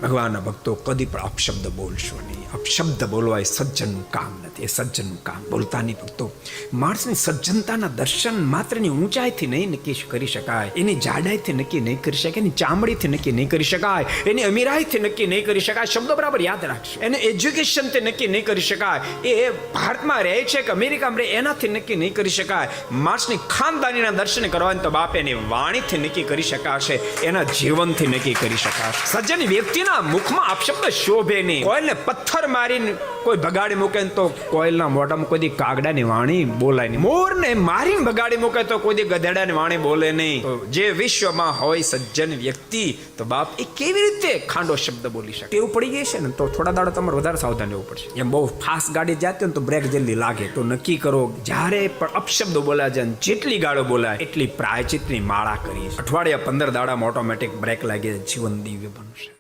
ભગવાનના ભક્તો કદી પણ અપશબ્દ બોલશો નહીં. અપશબ્દ બોલવા એ સજ્જનનું કામ નથી, એ સજ્જનનું કામ બોલતા નહીં. ભક્તો, માણસની સજ્જનતાના દર્શન માત્રની ઊંચાઈથી નહીં નક્કી કરી શકાય, એની જાડાઈથી નક્કી નહીં કરી શકાય, એની ચામડીથી નક્કી નહીં કરી શકાય, એની અમીરાઈથી નક્કી નહીં કરી શકાય. શબ્દો બરાબર યાદ રાખશે. એને એજ્યુકેશનથી નક્કી નહીં કરી શકાય, એ ભારતમાં રહે છે કે અમેરિકામાં રહે એનાથી નક્કી નહીં કરી શકાય. માણસની ખાનદાનીના દર્શન કરવાની તો બાપ એની વાણીથી નક્કી કરી શકાશે, એના જીવનથી નક્કી કરી શકાશે. સજ્જન વ્યક્તિના મુખમાં અપશબ્દ શોભે નહીં. કોઈલને પથ્થર મારીને કોઈ ભગાડી મૂકે તો કોઈલના મોઢામાં કોઈ કાગડાની વાણી બોલાય નહીં. મોરને મારીને ભગાડી મૂકે તો કોઈ ગધેડાની વાણી બોલે નહીં. તો જે વિશ્વમાં હોય સજ્જન વ્યક્તિ, તો બાપ એ કેવી રીતે ખાંડો શબ્દ બોલી શકે? એવું પડી ગઈ છે ને તો થોડા દાડો તમારે વધારે સાવધાન રહેવું પડશે. એમ બહુ ફાસ્ટ ગાડી જાતી હોય ને તો બ્રેક જલ્દી લાગે. તો નક્કી કરો, જ્યારે પણ અપશબ્દો બોલાય છે, જેટલી ગાળો બોલાય એટલી પ્રાયચિતની માળા કરીએ. અઠવાડિયા 15 દાડામાં ઓટોમેટિક બ્રેક લાગે, જીવન દિવ્ય બનશે.